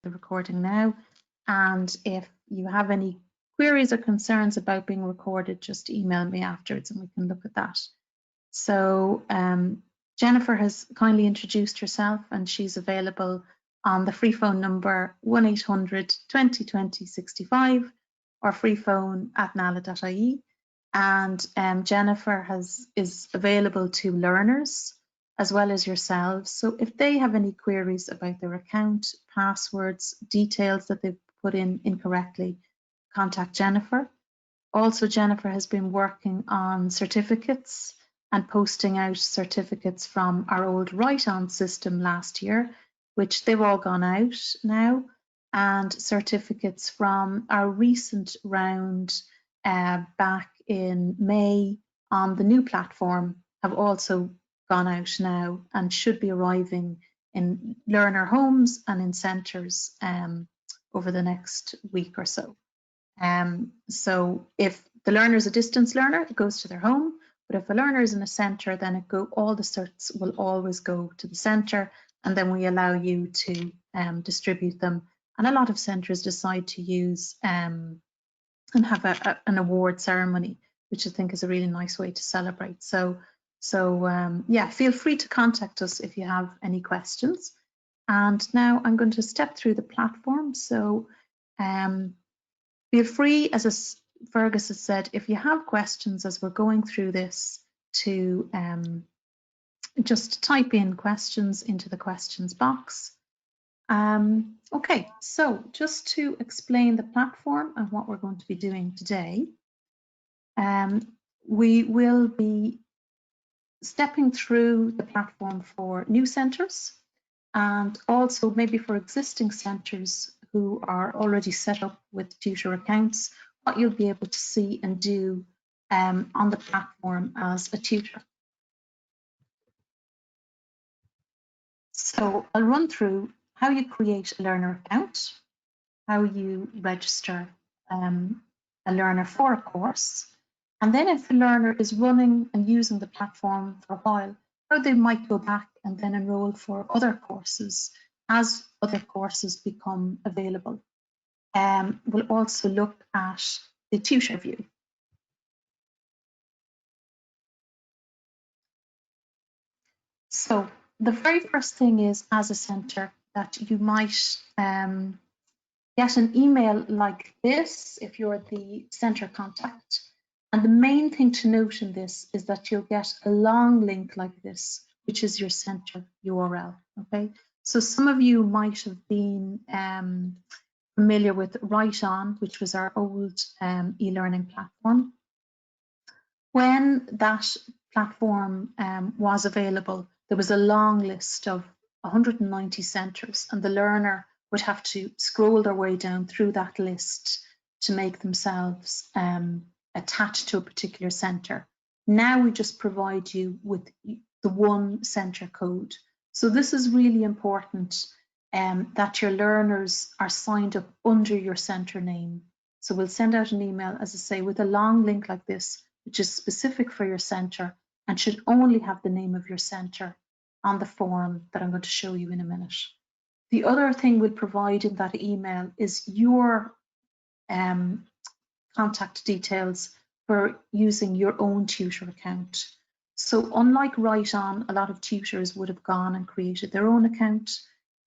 the recording now. And if you have any queries or concerns about being recorded, just email me afterwards and we can look at that. So Jennifer has kindly introduced herself and she's available on the free phone number 1800 20 20 65 or free phone at nala.ie. And Jennifer is available to learners as well as yourselves. So if they have any queries about their account, passwords, details that they've put in incorrectly, contact Jennifer. Also, Jennifer has been working on certificates and posting out certificates from our old write-on system last year, which they've all gone out now, and certificates from our recent round back in May on the new platform have also gone out now and should be arriving in learner homes and in centres over the next week or so. So if the learner is a distance learner, it goes to their home. But if a learner is in a centre, then all the certs will always go to the centre, and then we allow you to distribute them. And a lot of centres decide to use and have an award ceremony, which I think is a really nice way to celebrate. So yeah, feel free to contact us if you have any questions. And now I'm going to step through the platform. So feel free, as Fergus has said, if you have questions as we're going through this, to just type in questions into the questions box. Okay, so just to explain the platform and what we're going to be doing today, we will be stepping through the platform for new centres and also maybe for existing centres who are already set up with tutor accounts, what you'll be able to see and do on the platform as a tutor. So I'll run through how you create a learner account, how you register a learner for a course, and then if the learner is running and using the platform for a while, how they might go back and then enroll for other courses as other courses become available. We'll also look at the Tutor View. So the very first thing is, as a centre, that you might get an email like this if you're the centre contact. And the main thing to note in this is that you'll get a long link like this, which is your centre URL. Okay, so some of you might have been familiar with Write-On, which was our old e-learning platform. When that platform was available, there was a long list of 190 centres, and the learner would have to scroll their way down through that list to make themselves attached to a particular centre. Now we just provide you with the one centre code. So this is really important that your learners are signed up under your centre name. So we'll send out an email, as I say, with a long link like this, which is specific for your centre and should only have the name of your centre on the form that I'm going to show you in a minute. The other thing we'll provide in that email is your contact details for using your own tutor account. So unlike Write-On, a lot of tutors would have gone and created their own account,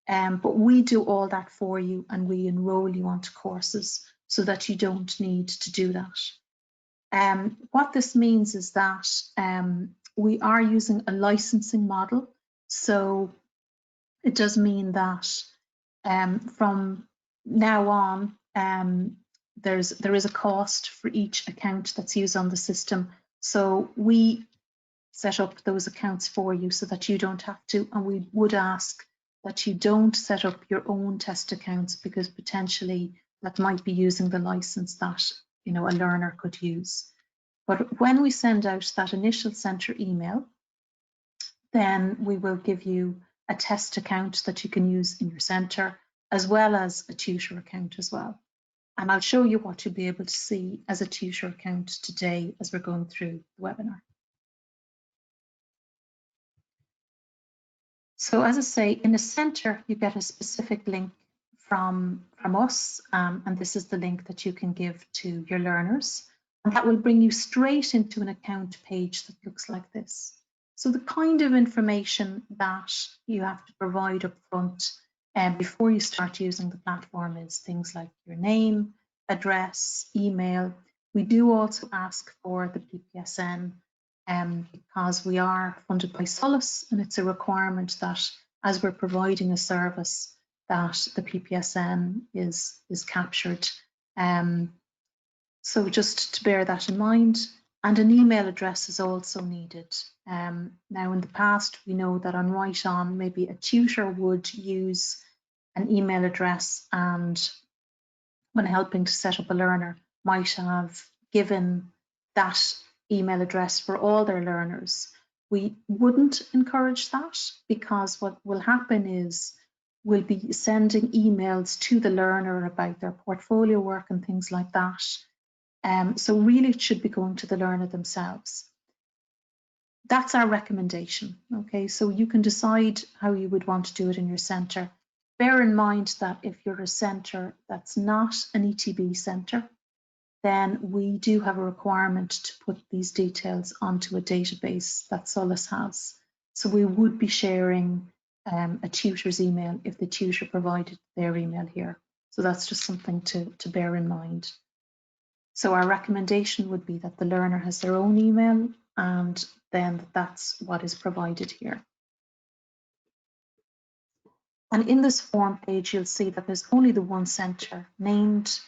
but we do all that for you and we enroll you onto courses so that you don't need to do that. What this means is that we are using a licensing model. So it does mean that from now on, there is a cost for each account that's used on the system. So we set up those accounts for you so that you don't have to, and we would ask that you don't set up your own test accounts, because potentially that might be using the license that a learner could use. But when we send out that initial centre email, then we will give you a test account that you can use in your centre, as well as a tutor account as well. And I'll show you what you'll be able to see as a tutor account today as we're going through the webinar. So as I say, in a centre, you get a specific link from us, and this is the link that you can give to your learners, and that will bring you straight into an account page that looks like this. So the kind of information that you have to provide up front before you start using the platform is things like your name, address, email. We do also ask for the PPSN because we are funded by Solace, and it's a requirement that as we're providing a service that the PPSN is captured. So just to bear that in mind, and an email address is also needed. Now in the past, we know that on Right On, maybe a tutor would use an email address, and when helping to set up a learner, might have given that email address for all their learners. We wouldn't encourage that, because what will happen is we'll be sending emails to the learner about their portfolio work and things like that. So really it should be going to the learner themselves. That's our recommendation. Okay, so you can decide how you would want to do it in your centre. Bear in mind that if you're a centre that's not an ETB centre, then we do have a requirement to put these details onto a database that Solace has. So we would be sharing a tutor's email if the tutor provided their email here. So that's just something to bear in mind. So our recommendation would be that the learner has their own email, and then that's what is provided here. And in this form page, you'll see that there's only the one centre named.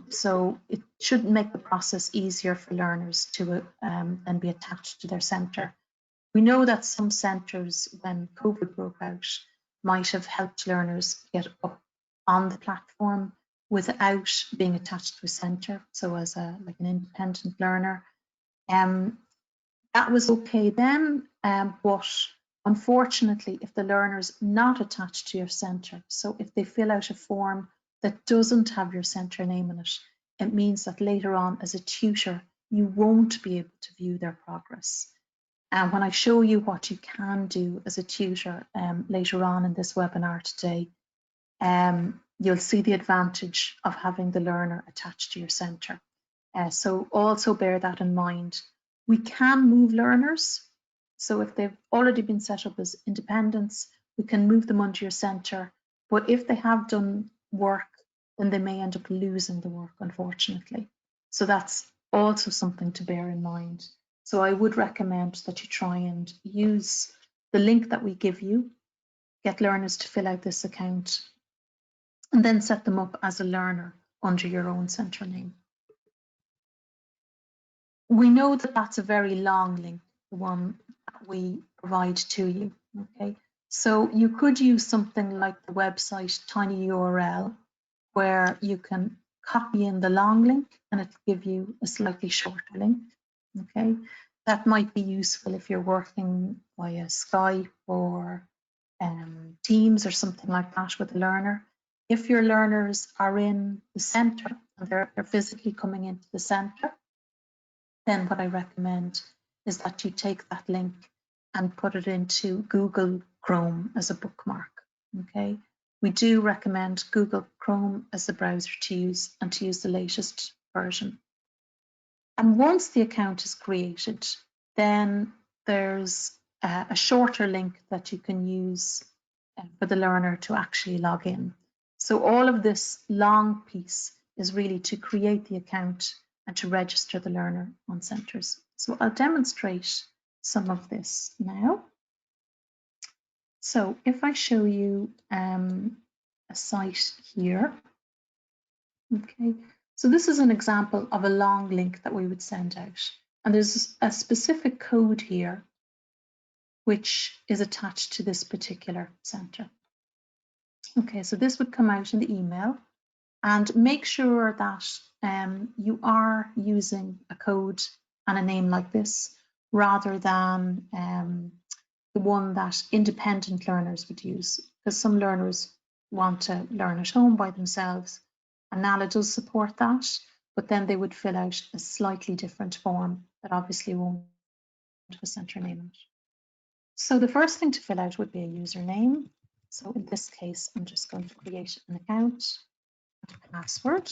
So it should make the process easier for learners to then be attached to their centre. We know that some centres, when COVID broke out, might have helped learners get up on the platform without being attached to a centre, so as like an independent learner. That was okay then, but unfortunately, if the learner's not attached to your centre, so if they fill out a form that doesn't have your centre name in it, it means that later on as a tutor, you won't be able to view their progress. And when I show you what you can do as a tutor later on in this webinar today, you'll see the advantage of having the learner attached to your centre. So also bear that in mind. We can move learners. So if they've already been set up as independents, we can move them onto your centre. But if they have done work, then they may end up losing the work, unfortunately. So that's also something to bear in mind. So I would recommend that you try and use the link that we give you, get learners to fill out this account, and then set them up as a learner under your own centre name. We know that that's a very long link, the one that we provide to you, okay? So you could use something like the website tinyurl, where you can copy in the long link and it'll give you a slightly shorter link, okay? That might be useful if you're working via Skype or Teams or something like that with a learner. If your learners are in the centre and they're physically coming into the centre, then what I recommend is that you take that link and put it into Google Chrome as a bookmark, okay? We do recommend Google Chrome as the browser to use, and to use the latest version. And once the account is created, then there's a shorter link that you can use for the learner to actually log in. So all of this long piece is really to create the account and to register the learner on centres. So I'll demonstrate some of this now. So if I show you a site here, okay, so this is an example of a long link that we would send out. And there's a specific code here which is attached to this particular centre. Okay, so this would come out in the email, and make sure that you are using a code and a name like this rather than the one that independent learners would use, because some learners want to learn at home by themselves, and NALA does support that, but then they would fill out a slightly different form that obviously won't have a centre name in it. So the first thing to fill out would be a username. So in this case, I'm just going to create an account, password.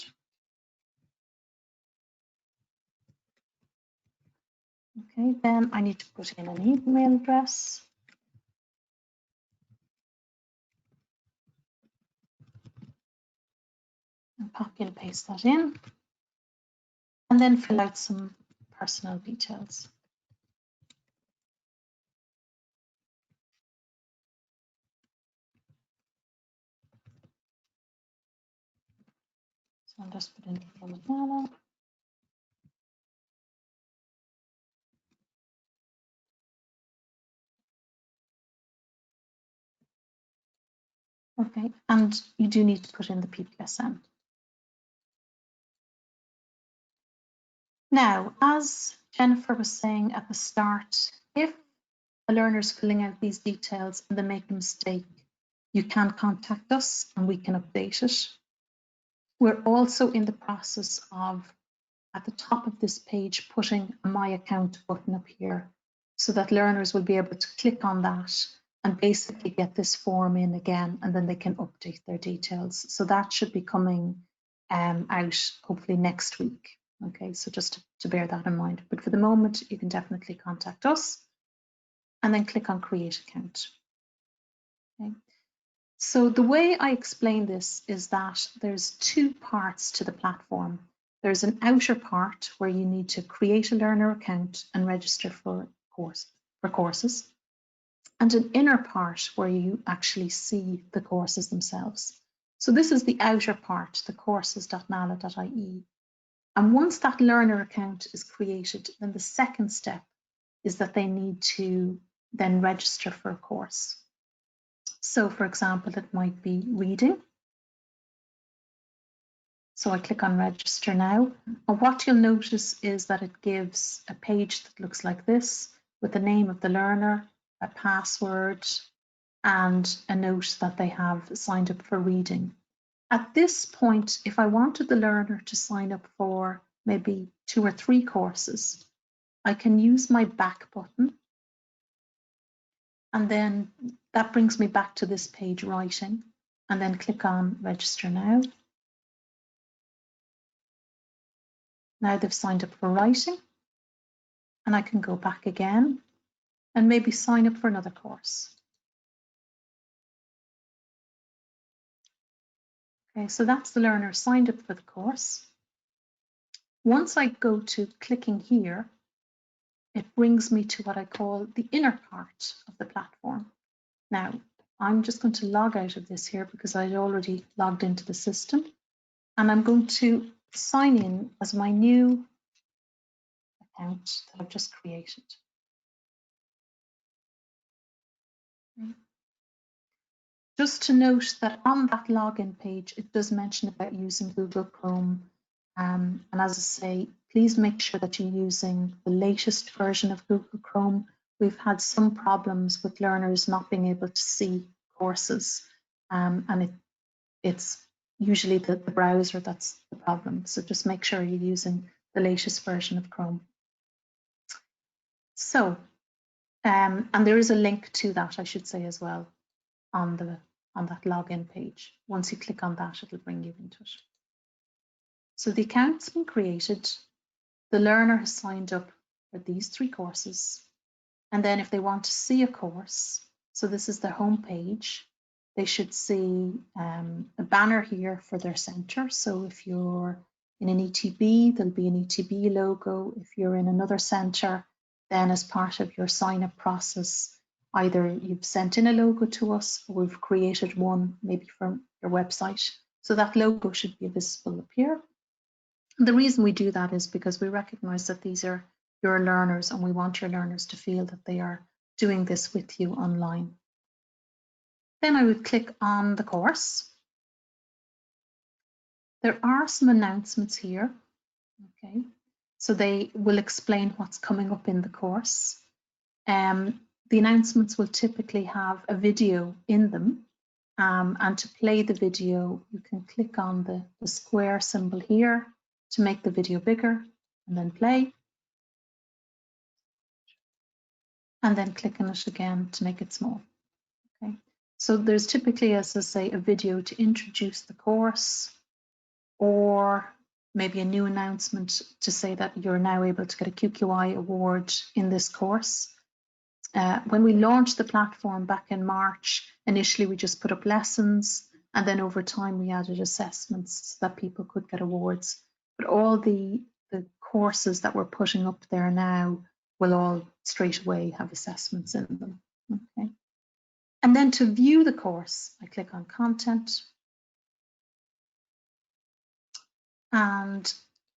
Okay, then I need to put in an email address. And copy and paste that in. And then fill out some personal details. So I'll just put in Manala. Okay, and you do need to put in the PPSN. Now, as Jennifer was saying at the start, if a learner is filling out these details and they make a mistake, you can contact us and we can update it. We're also in the process of, at the top of this page, putting a My Account button up here so that learners will be able to click on that and basically get this form in again, and then they can update their details. So that should be coming out hopefully next week. Okay, so just to bear that in mind. But for the moment, you can definitely contact us and then click on Create Account. Okay. So the way I explain this is that there's two parts to the platform. There's an outer part where you need to create a learner account and register for courses, and an inner part where you actually see the courses themselves. So this is the outer part, the courses.nala.ie. And once that learner account is created, then the second step is that they need to then register for a course. So for example, it might be reading. So I click on register now. And what you'll notice is that it gives a page that looks like this with the name of the learner, a password, and a note that they have signed up for reading. At this point, if I wanted the learner to sign up for maybe 2 or 3 courses, I can use my back button. And then that brings me back to this page, writing, and then click on register now. Now they've signed up for writing, and I can go back again and maybe sign up for another course. Okay, so that's the learner signed up for the course. Once I go to clicking here, it brings me to what I call the inner part of the platform. Now, I'm just going to log out of this here because I'd already logged into the system, and I'm going to sign in as my new account that I've just created. Just to note that on that login page, it does mention about using Google Chrome. And as I say, please make sure that you're using the latest version of Google Chrome. We've had some problems with learners not being able to see courses, and it's usually the browser that's the problem. So just make sure you're using the latest version of Chrome. So, and there is a link to that, I should say, as well, on that login page. Once you click on that, it'll bring you into it. So the account's been created. The learner has signed up for these 3 courses. And then if they want to see a course, so this is their home page, they should see a banner here for their centre. So if you're in an ETB, there'll be an ETB logo. If you're in another centre, then as part of your sign-up process, either you've sent in a logo to us or we've created one maybe from your website. So that logo should be visible up here. And the reason we do that is because we recognise that these are your learners and we want your learners to feel that they are doing this with you online. Then I would click on the course. There are some announcements here. Okay, so they will explain what's coming up in the course. The announcements will typically have a video in them. And to play the video, you can click on the square symbol here to make the video bigger and then play. And then click on it again to make it small. Okay. So there's typically, as I say, a video to introduce the course, or maybe a new announcement to say that you're now able to get a QQI award in this course. When we launched the platform back in March, initially we just put up lessons, and then over time we added assessments so that people could get awards. But all the courses that we're putting up there now will all straight away have assessments in them. Okay. And then to view the course, I click on Content, and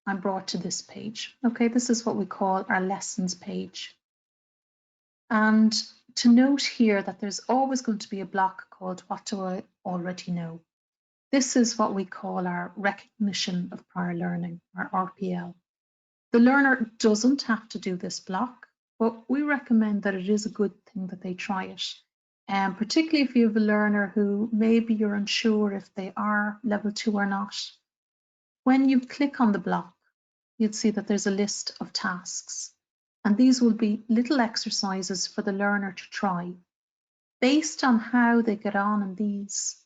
I'm brought to this page. Okay, this is what we call our lessons page. And to note here that there's always going to be a block called What Do I Already Know? This is what we call our recognition of prior learning, our RPL. The learner doesn't have to do this block, but we recommend that it is a good thing that they try it. And particularly if you have a learner who maybe you're unsure if they are level 2 or not. When you click on the block, you'll see that there's a list of tasks. And these will be little exercises for the learner to try. Based on how they get on in these,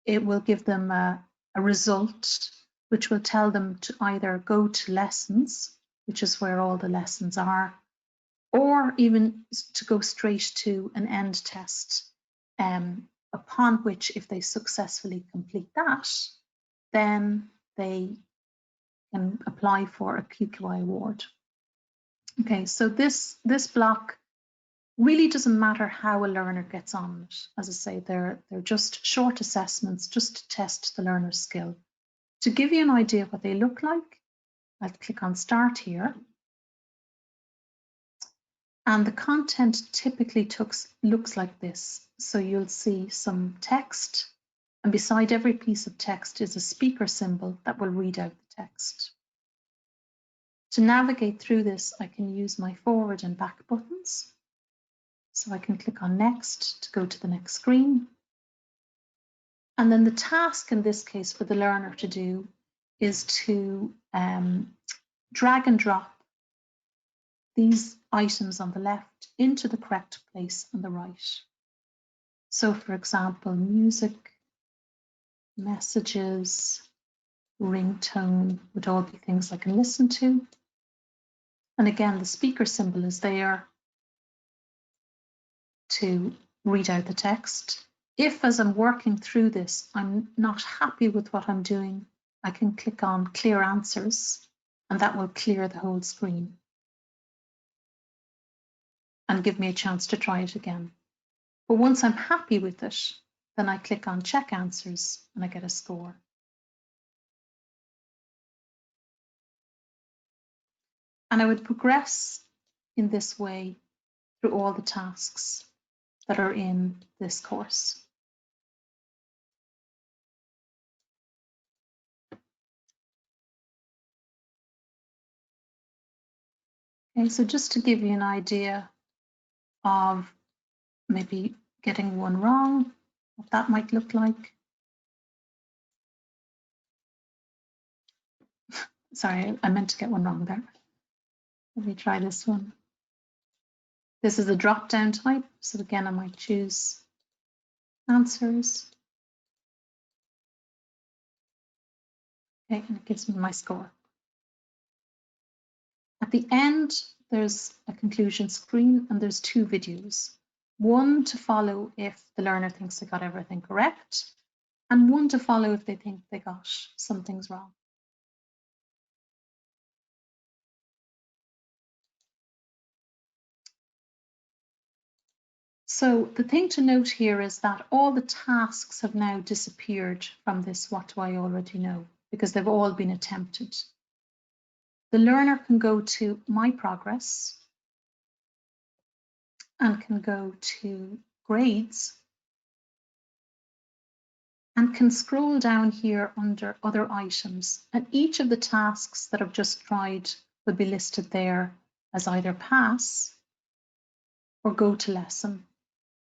it will give them a result, which will tell them to either go to lessons, which is where all the lessons are, or even to go straight to an end test, upon which, if they successfully complete that, then they can apply for a QQI award. Okay, so this block really doesn't matter how a learner gets on it. As I say, they're just short assessments just to test the learner's skill. To give you an idea of what they look like, I'll click on Start here. And the content typically looks like this. So you'll see some text, and beside every piece of text is a speaker symbol that will read out the text. To navigate through this, I can use my forward and back buttons. So I can click on Next to go to the next screen. And then the task in this case for the learner to do is to drag and drop these items on the left into the correct place on the right. So for example, music, messages, ringtone would all be things I can listen to. And again, the speaker symbol is there to read out the text. If, as I'm working through this, I'm not happy with what I'm doing, I can click on Clear Answers, and that will clear the whole screen and give me a chance to try it again. But once I'm happy with it, then I click on Check Answers and I get a score. And I would progress in this way through all the tasks that are in this course. Okay, so just to give you an idea of maybe getting one wrong, what that might look like. Sorry, I meant to get one wrong there. Let me try this one. This is a drop-down type, so again, I might choose answers. Okay, and it gives me my score. At the end, there's a conclusion screen and there's two videos. One to follow if the learner thinks they got everything correct, and one to follow if they think they got some things wrong. So the thing to note here is that all the tasks have now disappeared from this What Do I Already Know, because they've all been attempted. The learner can go to My Progress and can go to Grades and can scroll down here under Other Items, and each of the tasks that I've just tried will be listed there as either Pass or Go to Lesson.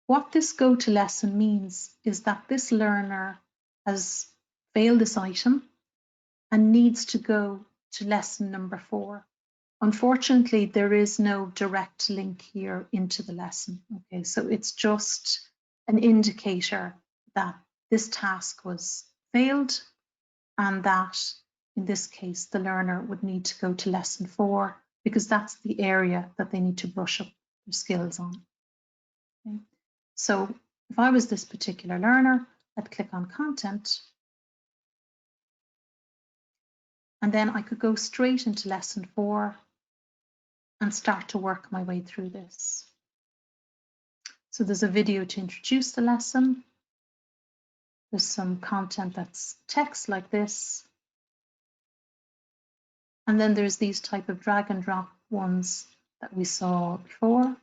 What this Go to Lesson means is that this learner has failed this item and needs to go to lesson number 4. Unfortunately, there is no direct link here into the lesson. Okay, so it's just an indicator that this task was failed and that in this case the learner would need to go to lesson 4 because that's the area that they need to brush up their skills on. Okay. So if I was this particular learner, I'd click on content and then I could go straight into lesson 4 and start to work my way through this. So there's a video to introduce the lesson. There's some content that's text like this. And then there's these type of drag and drop ones that we saw before.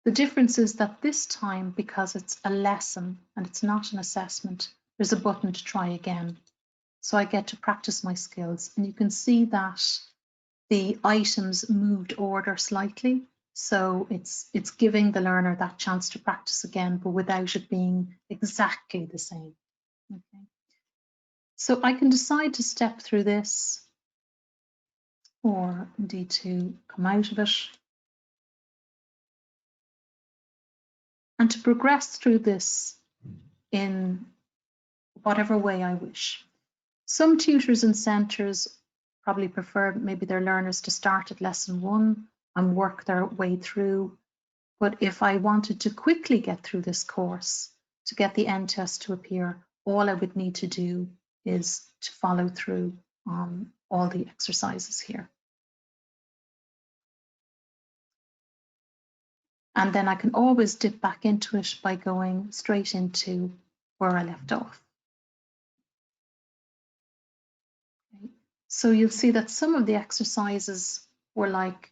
The difference is that this time, because it's a lesson and it's not an assessment, there's a button to try again. So I get to practice my skills, and you can see that the items moved order slightly. So it's giving the learner that chance to practice again, but without it being exactly the same. Okay. So I can decide to step through this or indeed to come out of it and to progress through this in whatever way I wish. Some tutors and centres probably prefer maybe their learners to start at lesson 1 and work their way through. But if I wanted to quickly get through this course to get the end test to appear, all I would need to do is to follow through on all the exercises here. And then I can always dip back into it by going straight into where I left off. Okay. So you'll see that some of the exercises were like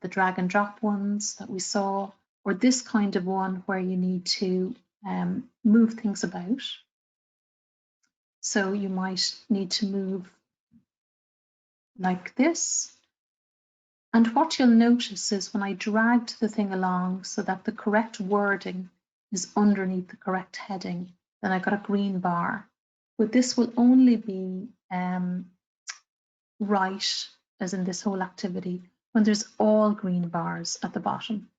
the drag and drop ones that we saw, or this kind of one where you need to move things about. So you might need to move like this. And what you'll notice is when I dragged the thing along so that the correct wording is underneath the correct heading, then I got a green bar. But this will only be right, as in this whole activity, when there's all green bars at the bottom.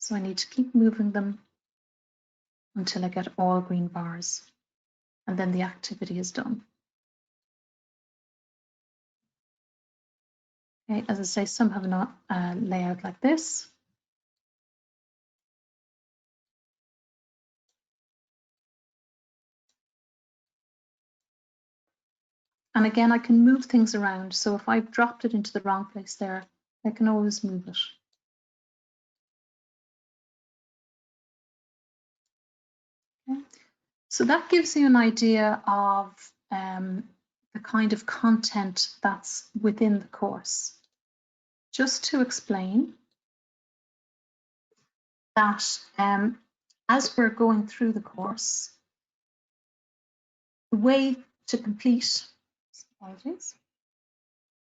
So I need to keep moving them until I get all green bars, and then the activity is done. Okay, as I say, some have not layout like this. And again, I can move things around. So if I've dropped it into the wrong place there, I can always move it. Okay. So that gives you an idea of the kind of content that's within the course. Just to explain that as we're going through the course, the way to complete, apologies,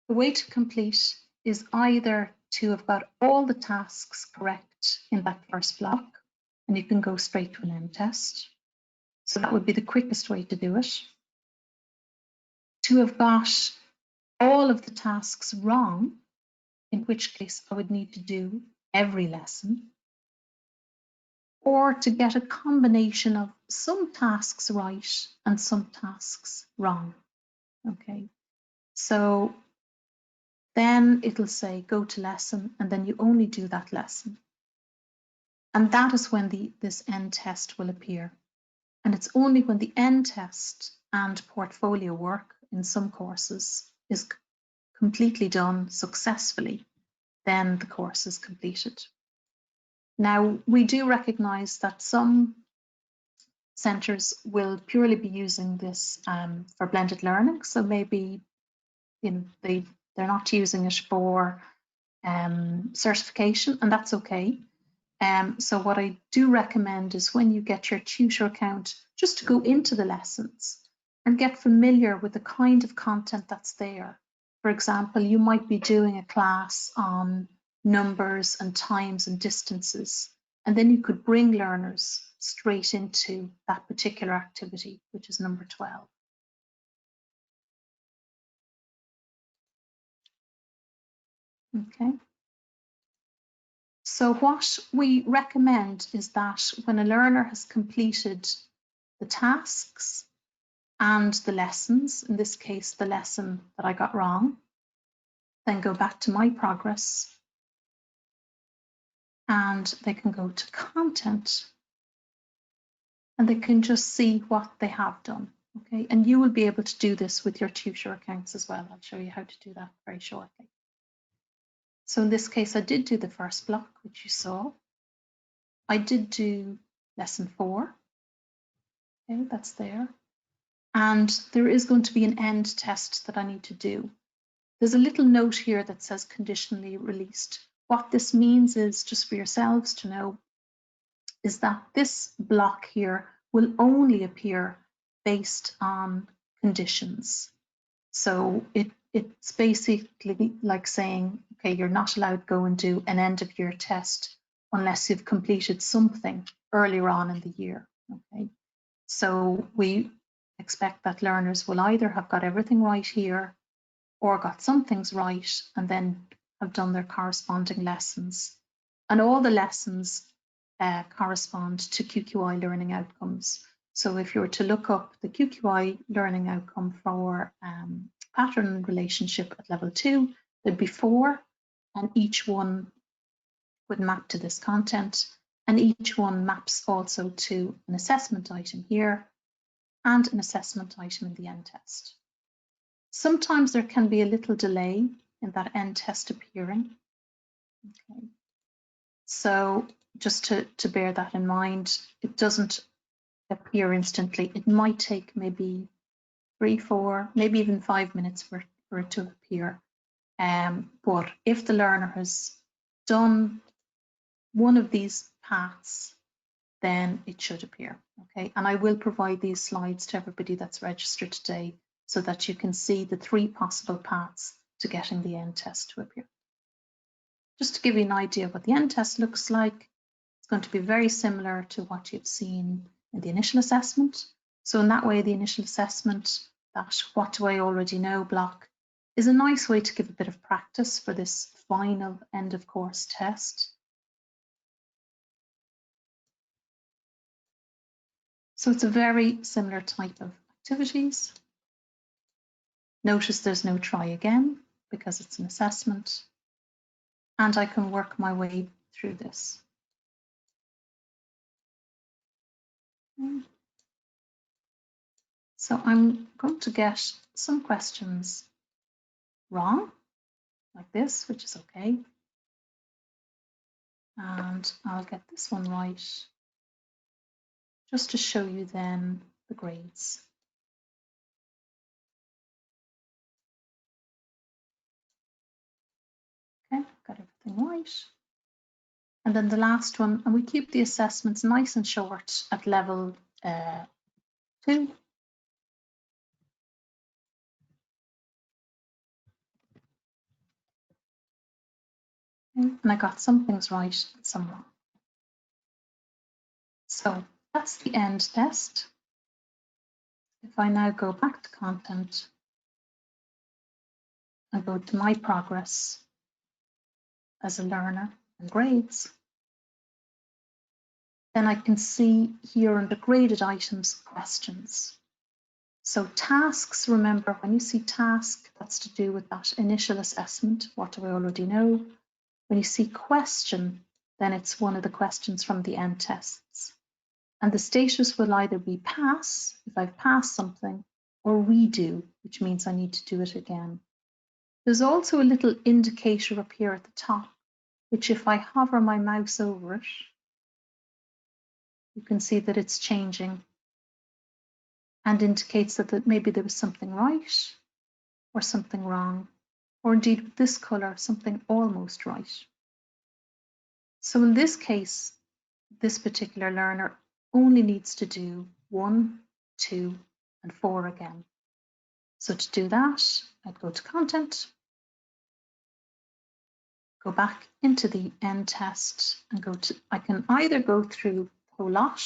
the way to complete is either to have got all the tasks correct in that first block, and you can go straight to an end test. So that would be the quickest way to do it. To have got all of the tasks wrong, in which case I would need to do every lesson, or to get a combination of some tasks right and some tasks wrong. Okay, so then it'll say go to lesson, and then you only do that lesson. And that is when this end test will appear. And it's only when the end test and portfolio work in some courses is completely done successfully, then the course is completed. Now, we do recognise that some centres will purely be using this for blended learning. So maybe they're not using it for certification, and that's okay. So what I do recommend is when you get your tutor account, just to go into the lessons and get familiar with the kind of content that's there. For example, you might be doing a class on numbers and times and distances, and then you could bring learners straight into that particular activity, which is number 12. Okay. So what we recommend is that when a learner has completed the tasks and the lessons, in this case, the lesson that I got wrong, then go back to my progress and they can go to content and they can just see what they have done. Okay, and you will be able to do this with your tutor accounts as well. I'll show you how to do that very shortly. So in this case, I did do the first block, which you saw. I did do lesson 4. Okay, that's there. And there is going to be an end test that I need to do. There's a little note here that says conditionally released. What this means is, just for yourselves to know, is that this block here will only appear based on conditions. So it's basically like saying, okay, you're not allowed to go and do an end of year test unless you've completed something earlier on in the year. Okay, so we expect that learners will either have got everything right here or got some things right and then have done their corresponding lessons. And all the lessons correspond to QQI learning outcomes. So if you were to look up the QQI learning outcome for pattern relationship at level 2, there'd be 4, and each one would map to this content, and each one maps also to an assessment item here and an assessment item in the end test. Sometimes there can be a little delay in that end test appearing. Okay. So just to bear that in mind, it doesn't appear instantly. It might take maybe 3, 4, maybe even 5 minutes for it to appear. But if the learner has done one of these paths, then it should appear. Okay, and I will provide these slides to everybody that's registered today so that you can see the 3 possible paths to getting the end test to appear. Just to give you an idea of what the end test looks like, it's going to be very similar to what you've seen in the initial assessment. So in that way, the initial assessment, that what do I already know block, is a nice way to give a bit of practice for this final end of course test. So it's a very similar type of activities. Notice there's no try again because it's an assessment, and I can work my way through this. So I'm going to get some questions wrong, like this, which is okay. And I'll get this one right, just to show you then the grades. Okay, got everything right. And then the last one, and we keep the assessments nice and short at level 2. And I got some things right and some wrong. So that's the end test. If I now go back to content and go to my progress as a learner and grades, then I can see here under graded items questions. So tasks, remember when you see task, that's to do with that initial assessment. What do I already know? When you see question, then it's one of the questions from the end tests. And the status will either be pass, if I've passed something, or redo, which means I need to do it again. There's also a little indicator up here at the top, which if I hover my mouse over it, you can see that it's changing and indicates that maybe there was something right or something wrong, or indeed with this color, something almost right. So in this case, this particular learner only needs to do 1, 2, and 4 again. So to do that, I'd go to content, go back into the end test and go to, I can either go through the whole lot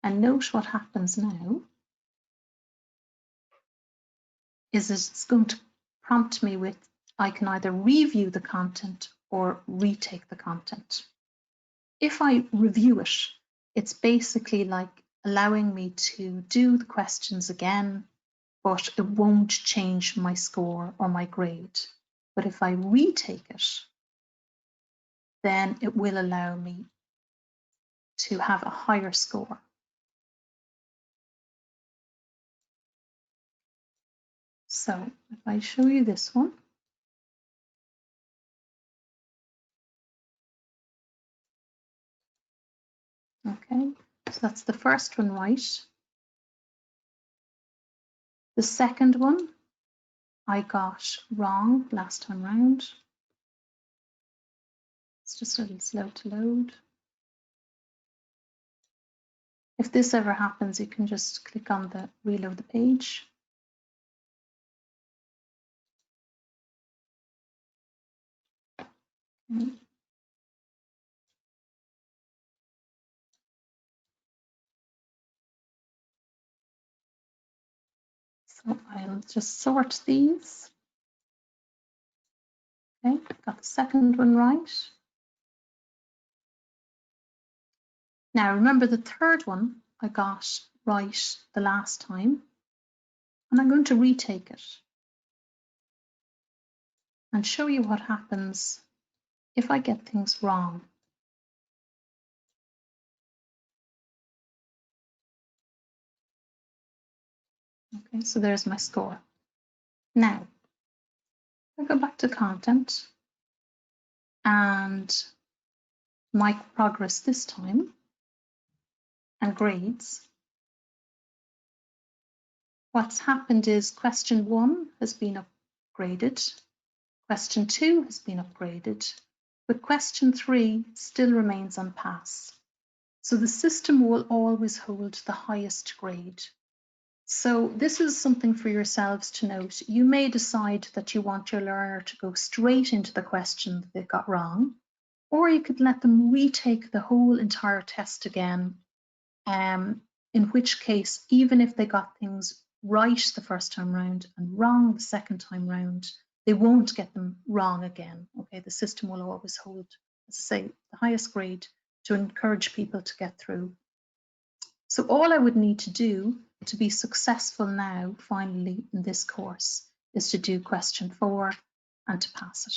and note what happens now is it's going to prompt me with, I can either review the content or retake the content. If I review it, it's basically like allowing me to do the questions again, but it won't change my score or my grade. But if I retake it, then it will allow me to have a higher score. So if I show you this one, okay, so that's the first one right. The second one I got wrong last time round. It's just a little slow to load. If this ever happens, you can just click on the reload the page. Okay. So I'll just sort these. Okay, got the second one right. Now remember the third one I got right the last time, and I'm going to retake it and show you what happens if I get things wrong. Okay, so there's my score. Now, I go back to content and my progress this time and grades. What's happened is question 1 has been upgraded, question 2 has been upgraded, but question 3 still remains on pass. So the system will always hold the highest grade. So this is something for yourselves to note. You may decide that you want your learner to go straight into the question that they got wrong, or you could let them retake the whole entire test again, in which case, even if they got things right the first time round and wrong the second time round, they won't get them wrong again. Okay, the system will always hold, as I say, the highest grade to encourage people to get through. So all I would need to do to be successful now, finally, in this course, is to do question 4 and to pass it.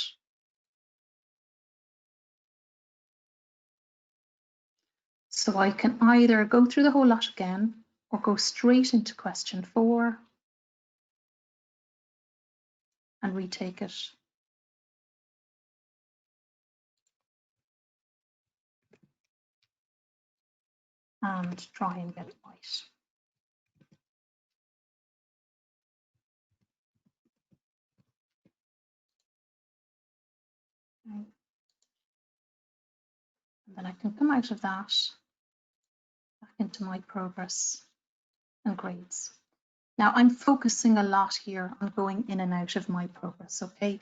So I can either go through the whole lot again or go straight into question 4 and retake it. And try and get it right. Okay. And then I can come out of that, back into my progress and grades. Now I'm focusing a lot here on going in and out of my progress, okay?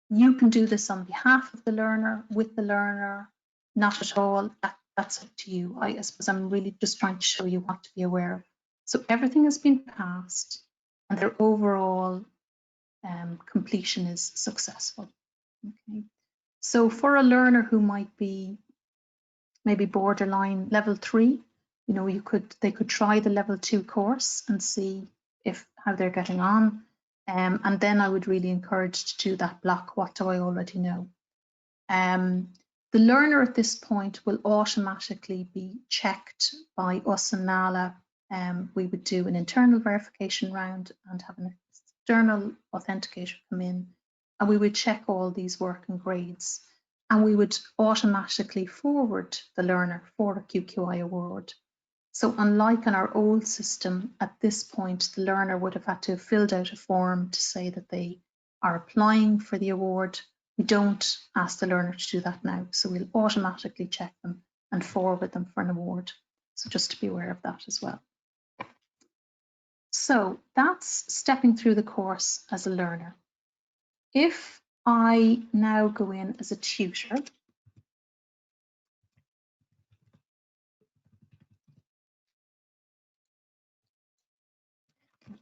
You can do this on behalf of the learner, with the learner, not at all. That's up to you. I suppose I'm really just trying to show you what to be aware of. So everything has been passed and their overall completion is successful. Okay. So for a learner who might be maybe borderline level 3, you know, they could try the level 2 course and see how they're getting on. And then I would really encourage to do that block, what do I already know? The learner at this point will automatically be checked by us and NALA. We would do an internal verification round and have an external authenticator come in, and we would check all these work and grades, and we would automatically forward the learner for a QQI award. So unlike in our old system, at this point, the learner would have had to have filled out a form to say that they are applying for the award. We don't ask the learner to do that now. So we'll automatically check them and forward them for an award. So just to be aware of that as well. So that's stepping through the course as a learner. If I now go in as a tutor,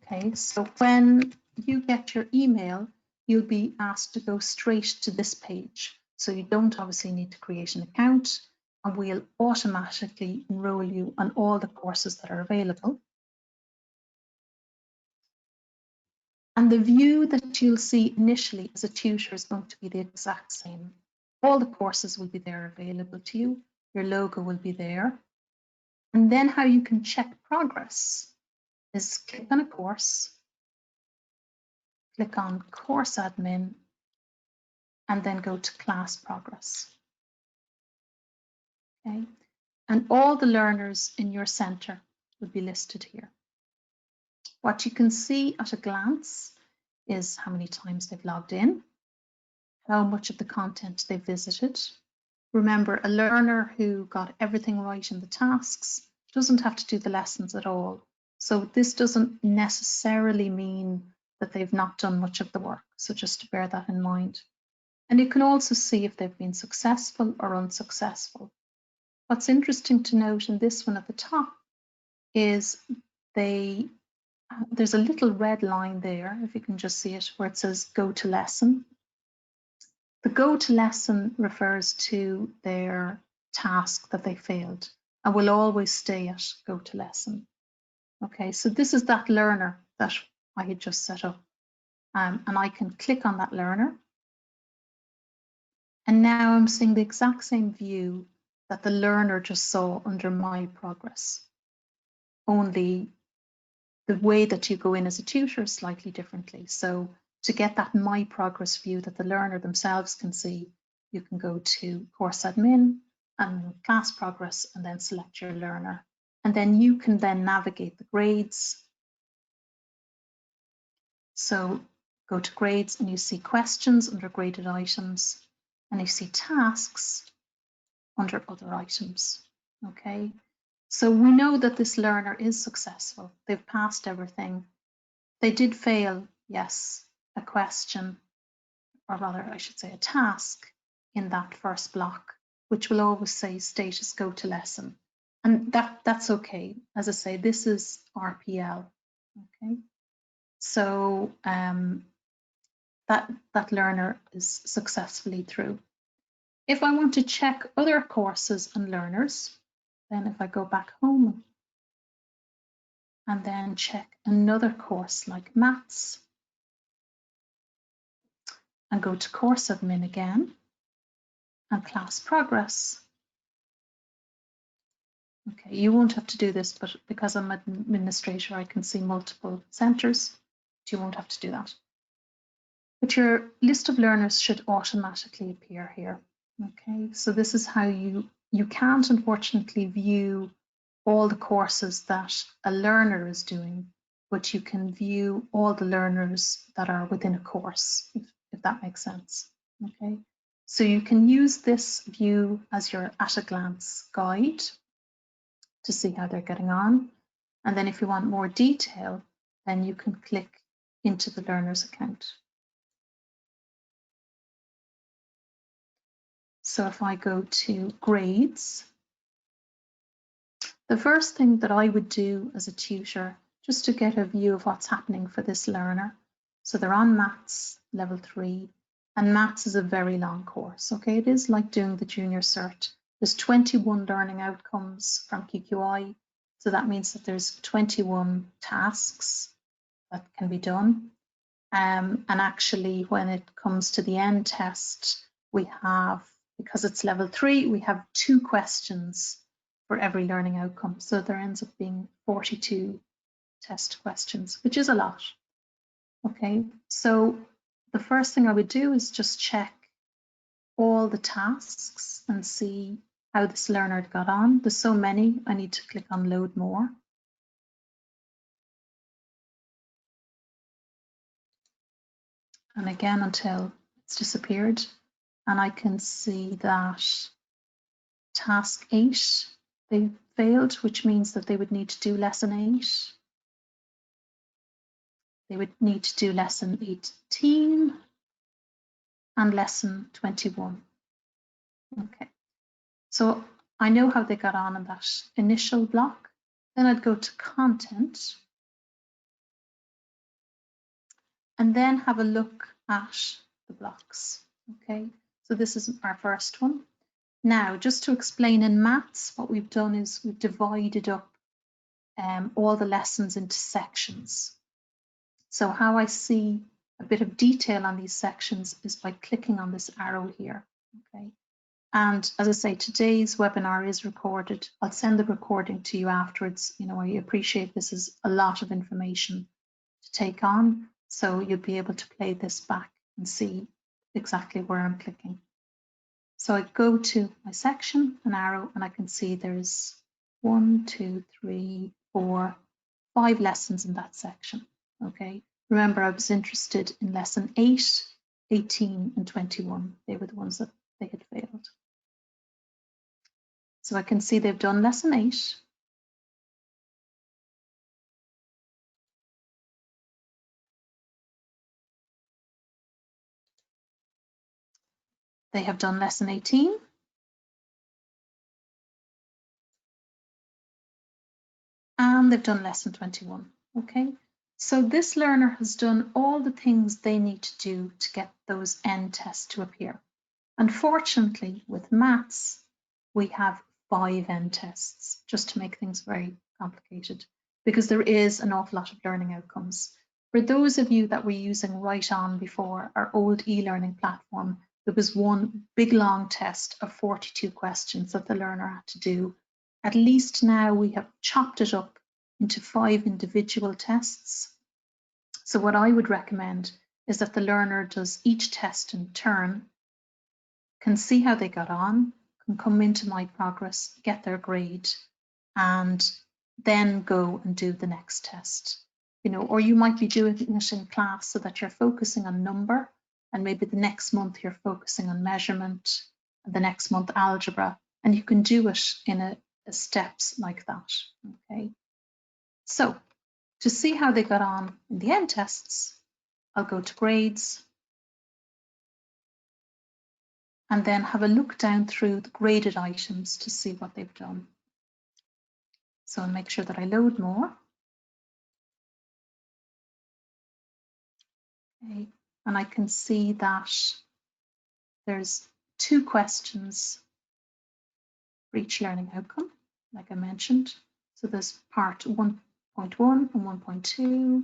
okay, so when you get your email, you'll be asked to go straight to this page. So you don't obviously need to create an account, and we'll automatically enroll you on all the courses that are available. And the view that you'll see initially as a tutor is going to be the exact same. All the courses will be there available to you. Your logo will be there. And then how you can check progress is click on a course, click on course admin, and then go to class progress. Okay. And all the learners in your center will be listed here. What you can see at a glance is how many times they've logged in, how much of the content they've visited. Remember, a learner who got everything right in the tasks doesn't have to do the lessons at all. So this doesn't necessarily mean that they've not done much of the work. So just to bear that in mind. And you can also see if they've been successful or unsuccessful. What's interesting to note in this one at the top is there's a little red line there, if you can just see it, where it says go to lesson. The go to lesson refers to their task that they failed and will always stay at go to lesson. Okay, so this is that learner that I had just set up. And I can click on that learner. And now I'm seeing the exact same view that the learner just saw under my progress. Only the way that you go in as a tutor is slightly differently. So to get that my progress view that the learner themselves can see, you can go to course admin and class progress and then select your learner. And then you can then navigate the grades. So go to grades and you see questions under graded items and you see tasks under other items. Okay, so we know that this learner is successful. They've passed everything. They did fail, yes, a question, or rather I should say a task in that first block, which will always say status go to lesson. And that's okay. As I say, this is RPL. Okay, so that learner is successfully through. If I want to check other courses and learners, then if I go back home and then check another course like maths and go to course admin again and class progress. Okay, you won't have to do this, but because I'm an administrator, I can see multiple centers. You won't have to do that. But your list of learners should automatically appear here. Okay, so this is how you can't unfortunately view all the courses that a learner is doing, but you can view all the learners that are within a course, if that makes sense. Okay, so you can use this view as your at a glance guide to see how they're getting on. And then if you want more detail, then you can click into the learner's account. So if I go to grades, the first thing that I would do as a tutor, just to get a view of what's happening for this learner. So they're on maths level 3, and maths is a very long course. Okay, it is like doing the junior cert. There's 21 learning outcomes from QQI. So that means that there's 21 tasks that can be done. And actually, when it comes to the end test, we have, because it's level 3, we have 2 questions for every learning outcome. So there ends up being 42 test questions, which is a lot. Okay, so the first thing I would do is just check all the tasks and see how this learner got on. There's so many, I need to click on load more. And again, until it's disappeared. And I can see that task 8, they failed, which means that they would need to do lesson 8. They would need to do lesson 18 and lesson 21. Okay, so I know how they got on in that initial block. Then I'd go to content and then have a look at the blocks. Okay, So this is our first one. Now, just to explain in maths, what we've done is we've divided up all the lessons into sections. So how I see a bit of detail on these sections is by clicking on this arrow here. Okay. And as I say, today's webinar is recorded. I'll send the recording to you afterwards. You know, I appreciate this is a lot of information to take on. So you'll be able to play this back and see exactly where I'm clicking. So I go to my section, an arrow, and I can see there's 1, 2, 3, 4, 5 lessons in that section. Okay. Remember, I was interested in lesson 8, 18, and 21. They were the ones that they had failed. So I can see they've done lesson 8. They have done lesson 18. And they've done lesson 21. Okay. So this learner has done all the things they need to do to get those end tests to appear. Unfortunately, with maths, we have 5 end tests, just to make things very complicated, because there is an awful lot of learning outcomes. For those of you that were using Write On before, our old e-learning platform, there was one big long test of 42 questions that the learner had to do. At least now we have chopped it up into 5 individual tests. So what I would recommend is that the learner does each test in turn, can see how they got on, can come into My Progress, get their grade, and then go and do the next test. You know, or you might be doing it in class so that you're focusing on number, and maybe the next month you're focusing on measurement, and the next month algebra, and you can do it in a steps like that. Okay. So to see how they got on in the end tests, I'll go to grades, and then have a look down through the graded items to see what they've done. So I'll make sure that I load more. Okay. And I can see that there's 2 questions for each learning outcome, like I mentioned. So there's part 1.1 and 1.2.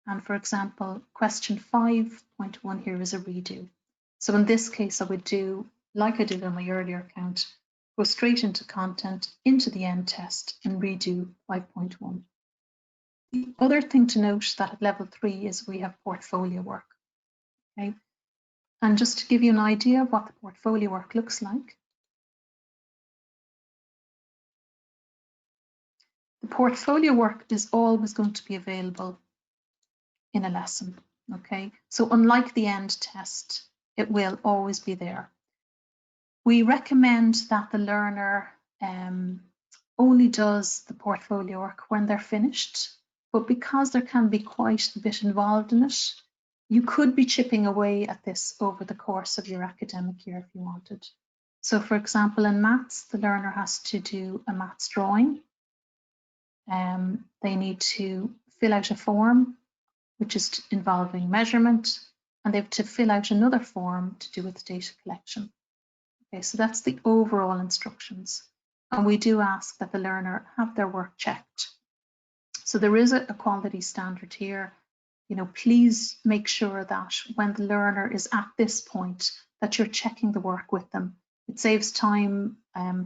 And for example, question 5.1 here is a redo. So in this case, I would do, like I did on my earlier account, go straight into content, into the end test, and redo 5.1. The other thing to note that at level 3 is we have portfolio work. Okay. And just to give you an idea of what the portfolio work looks like, the portfolio work is always going to be available in a lesson. Okay, so unlike the end test, it will always be there. We recommend that the learner only does the portfolio work when they're finished, but because there can be quite a bit involved in it, you could be chipping away at this over the course of your academic year if you wanted. So for example, in maths, the learner has to do a maths drawing. They need to fill out a form, which is involving measurement, and they have to fill out another form to do with data collection. Okay, so that's the overall instructions. And we do ask that the learner have their work checked. So there is a quality standard here. You know, please make sure that when the learner is at this point, that you're checking the work with them. It saves time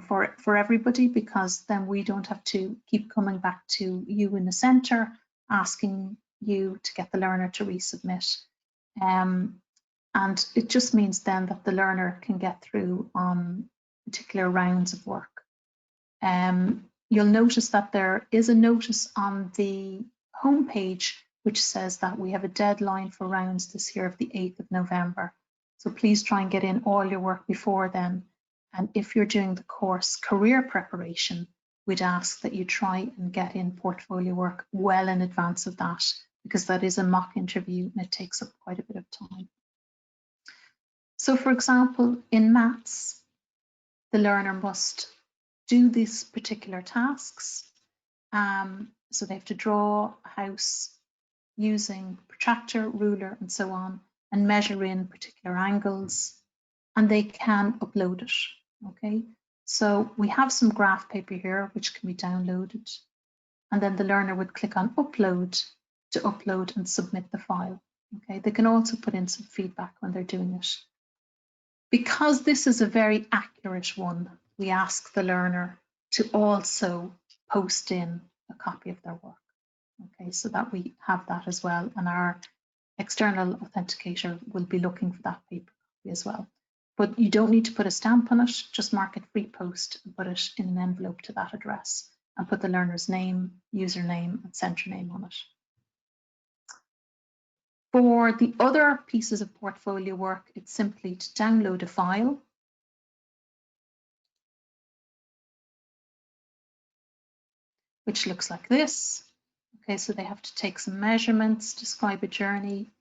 for everybody, because then we don't have to keep coming back to you in the centre asking you to get the learner to resubmit. And it just means then that the learner can get through on particular rounds of work. You'll notice that there is a notice on the homepage which says that we have a deadline for rounds this year of the 8th of November. So please try and get in all your work before then. And if you're doing the course career preparation, we'd ask that you try and get in portfolio work well in advance of that, because that is a mock interview and it takes up quite a bit of time. So for example, in maths, the learner must do these particular tasks. So they have to draw a house using protractor, ruler, and so on. and measure in particular angles, and they can upload it. Okay, so we have some graph paper here which can be downloaded, and then the learner would click on upload to upload and submit the file. Okay, they can also put in some feedback when they're doing it. Because this is a very accurate one, we ask the learner to also post in a copy of their work. Okay, so that we have that as well, and our external authenticator will be looking for that paper copy as well. But you don't need to put a stamp on it, just mark it free post and put it in an envelope to that address and put the learner's name, username and centre name on it. For the other pieces of portfolio work, it's simply to download a file, which looks like this. Okay, so they have to take some measurements, describe a journey,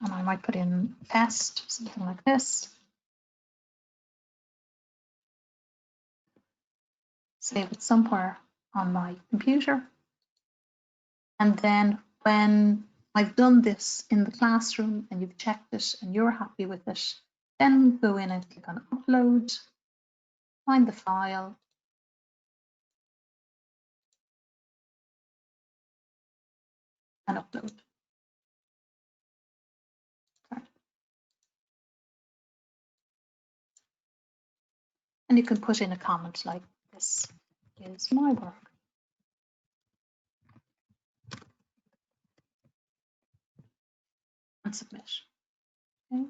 and I might put in test, something like this. Save it somewhere on my computer. And then when I've done this in the classroom and you've checked it and you're happy with it, then go in and click on upload, find the file, and upload. Sorry. And you can put in a comment like, this is my work. And submit. Okay.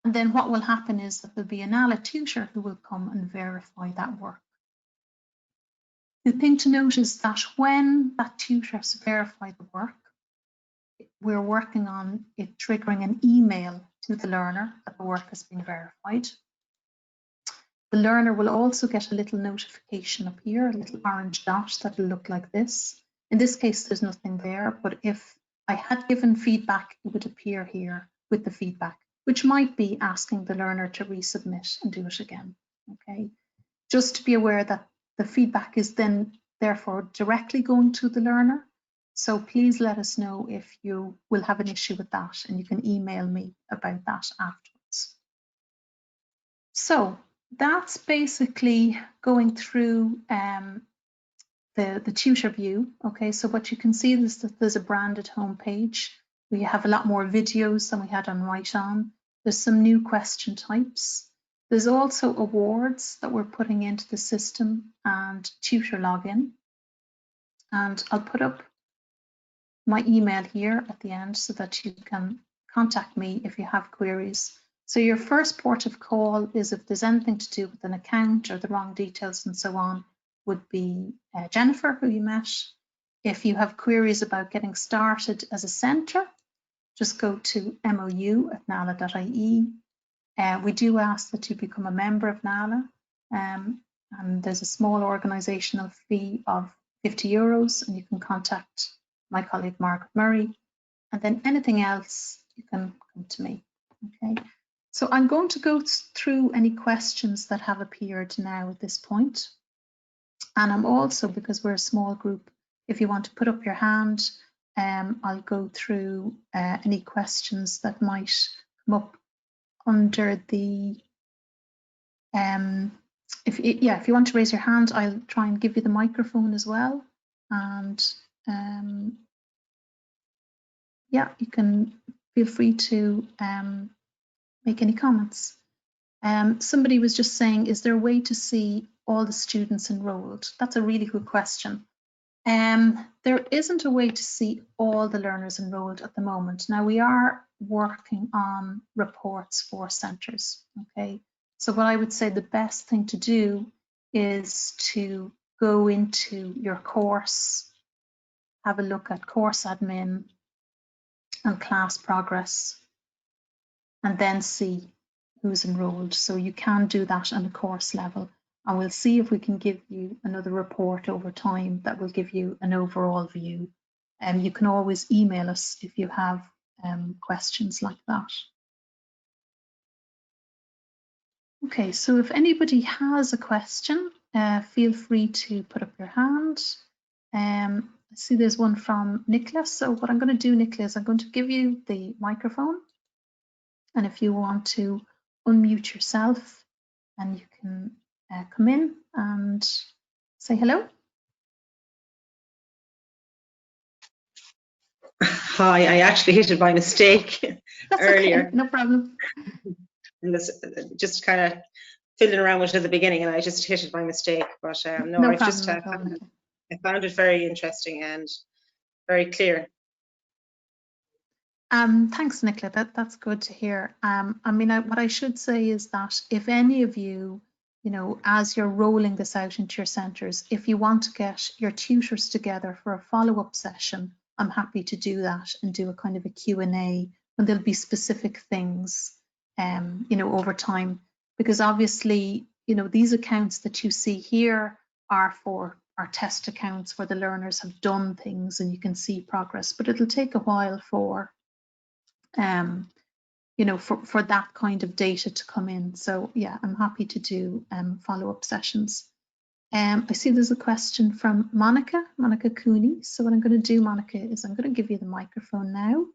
And then what will happen is that there'll be an ALA tutor who will come and verify that work. The thing to note is that when that tutor has verified the work, we're working on it triggering an email to the learner that the work has been verified. The learner will also get a little notification up here, a little orange dot that will look like this. In this case, there's nothing there, but if I had given feedback, it would appear here with the feedback, which might be asking the learner to resubmit and do it again. Okay, just to be aware that the feedback is then therefore directly going to the learner. So please let us know if you will have an issue with that, and you can email me about that afterwards. So that's basically going through the tutor view. Okay, so what you can see is that there's a branded home page. We have a lot more videos than we had on Write On. There's some new question types. There's also awards that we're putting into the system and tutor login. And I'll put up my email here at the end so that you can contact me if you have queries. So your first port of call is if there's anything to do with an account or the wrong details and so on, would be Jennifer, who you met. If you have queries about getting started as a centre, just go to mou@nala.ie. We do ask that you become a member of NALA, and there's a small organisational fee of €50, and you can contact my colleague Margaret Murray, and then anything else you can come to me. Okay, so I'm going to go through any questions that have appeared now at this point, and I'm also, because we're a small group, if you want to put up your hand, I'll go through any questions that might come up under the if you want to raise your hand, I'll try and give you the microphone as well, and yeah, you can feel free to make any comments. Somebody was just saying, is there a way to see all the students enrolled? That's a really good question. There isn't a way to see all the learners enrolled at the moment. Now, we are working on reports for centres, okay? So what I would say the best thing to do is to go into your course, have a look at course admin and class progress, and then see who's enrolled. So you can do that on a course level. And we'll see if we can give you another report over time that will give you an overall view. You can always email us if you have questions like that. Okay, so if anybody has a question, feel free to put up your hand. I see there's one from Nicholas. So what I'm going to do, Nicholas, I'm going to give you the microphone. And if you want to unmute yourself, and you can come in and say hello. Hi, I actually hit it by mistake earlier. Okay, no problem. And this, just kind of fiddling around with it at the beginning, and I just hit it by mistake. But no, No I've just problem I found it very interesting and very clear. Thanks, Nicola. That's good to hear. I mean, what I should say is that if any of you, as you're rolling this out into your centres, if you want to get your tutors together for a follow-up session, I'm happy to do that and do a kind of a Q&A when there'll be specific things, over time. Because obviously, these accounts that you see here are for our test accounts where the learners have done things and you can see progress, but it'll take a while for for that kind of data to come in. So yeah, I'm happy to do follow-up sessions. I see there's a question from Monica Cooney. So what I'm going to do, Monica, is I'm going to give you the microphone now.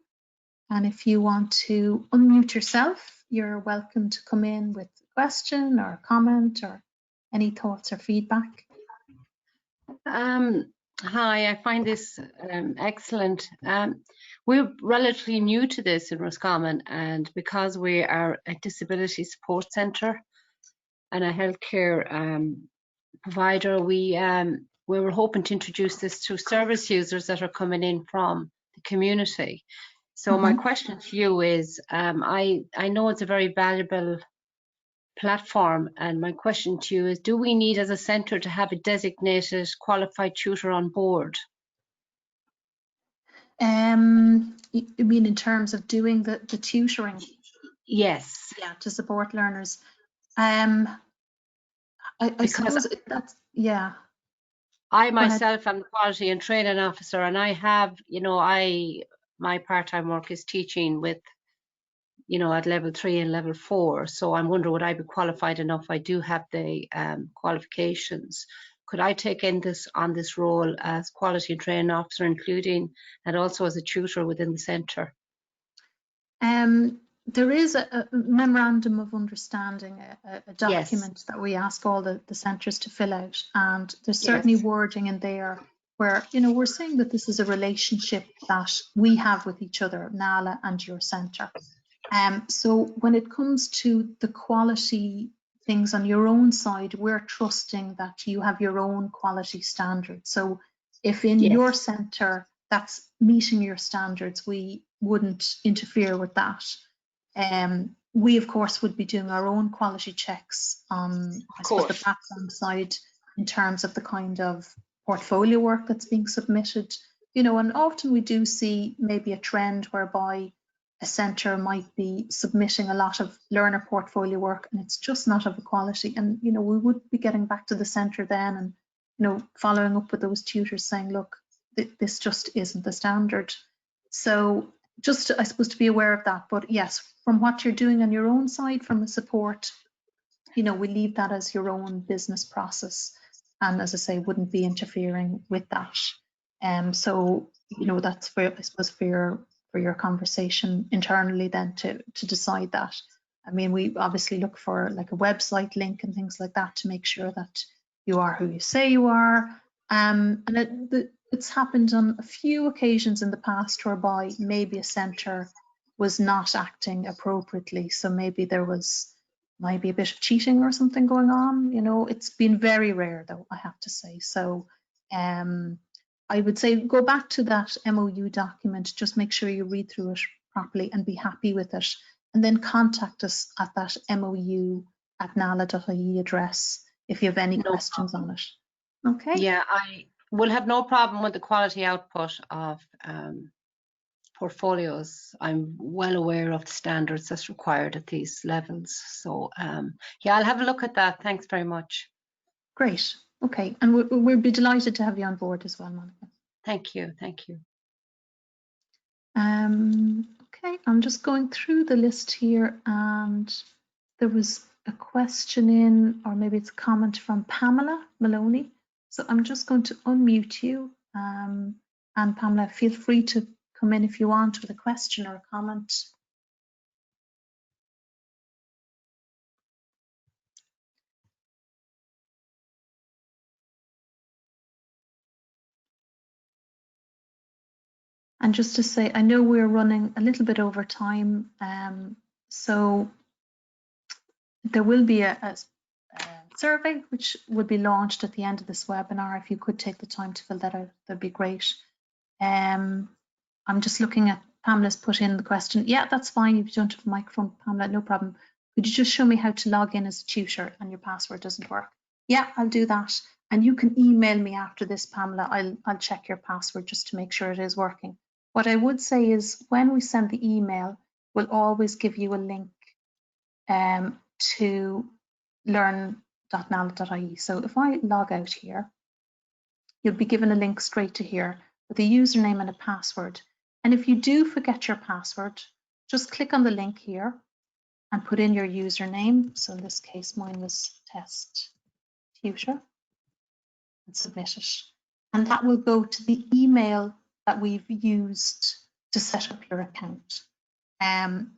And if you want to unmute yourself, you're welcome to come in with a question or a comment or any thoughts or feedback. Hi, I find this excellent. We're relatively new to this in Roscommon, and because we are a disability support centre and a healthcare provider, we were hoping to introduce this to service users that are coming in from the community. So my question to you is, I know it's a very valuable platform, and my question to you is, do we need as a centre to have a designated qualified tutor on board? You mean in terms of doing the tutoring? Yes. Yeah, to support learners. I suppose that's, yeah. I myself am the quality and training officer, and I have, my part-time work is teaching with, at level 3 and level 4. So I'm wondering, would I be qualified enough? I do have the qualifications. Could I take in on this role as quality and training officer, including and also as a tutor within the centre? There is a memorandum of understanding, a document Yes. that we ask all the centres to fill out, and there's certainly wording in there where we're saying that this is a relationship that we have with each other, NALA and your centre. So when it comes to the quality things on your own side, we're trusting that you have your own quality standards. So if in your centre that's meeting your standards, we wouldn't interfere with that. We of course would be doing our own quality checks on, I suppose, the platform side in terms of the kind of portfolio work that's being submitted, and often we do see maybe a trend whereby a centre might be submitting a lot of learner portfolio work and it's just not of a quality, and we would be getting back to the centre then and following up with those tutors saying, look, this just isn't the standard. So just I suppose to be aware of that. But yes, from what you're doing on your own side from the support, we leave that as your own business process, and as I say, wouldn't be interfering with that. So that's for, I suppose, for your conversation internally then to decide that. I mean, we obviously look for like a website link and things like that to make sure that you are who you say you are. And it's happened on a few occasions in the past whereby maybe a centre was not acting appropriately. So maybe there was maybe a bit of cheating or something going on. It's been very rare though, I have to say. So I would say go back to that MOU document, just make sure you read through it properly and be happy with it. And then contact us at that MOU@nala.ie address if you have any questions on it. Okay. Yeah, I will have no problem with the quality output of portfolios. I'm well aware of the standards that's required at these levels. So yeah, I'll have a look at that. Thanks very much. Great. Okay, and we'll be delighted to have you on board as well, Monica. Thank you. Thank you. Okay, I'm just going through the list here, and there was a question in, or maybe it's a comment from Pamela Maloney. So I'm just going to unmute you. And Pamela, feel free to come in if you want with a question or a comment. And just to say, I know we're running a little bit over time, so there will be a survey which will be launched at the end of this webinar. If you could take the time to fill that out, that'd be great. I'm just looking at Pamela's put in the question. Yeah, that's fine. If you don't have a microphone, Pamela, no problem. Could you just show me how to log in as a tutor and your password doesn't work? Yeah, I'll do that. And you can email me after this, Pamela. I'll check your password just to make sure it is working. What I would say is when we send the email, we'll always give you a link to learn.nala.ie. So if I log out here, you'll be given a link straight to here with a username and a password. And if you do forget your password, just click on the link here and put in your username. So in this case, mine was test tutor, and submit it. And that will go to the email that we've used to set up your account.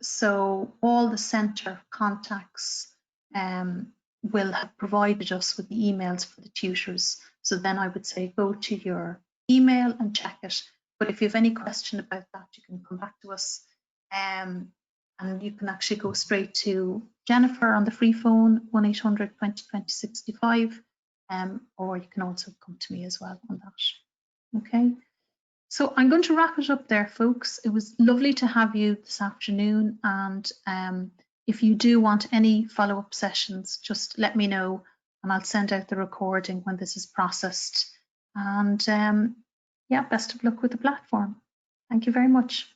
So all the centre contacts will have provided us with the emails for the tutors. So then I would say go to your email and check it. But if you have any question about that, you can come back to us. And you can actually go straight to Jennifer on the free phone, 1-800-2020-65. Or you can also come to me as well on that. Okay. So I'm going to wrap it up there, folks. It was lovely to have you this afternoon. And if you do want any follow-up sessions, just let me know and I'll send out the recording when this is processed. And yeah, best of luck with the platform. Thank you very much.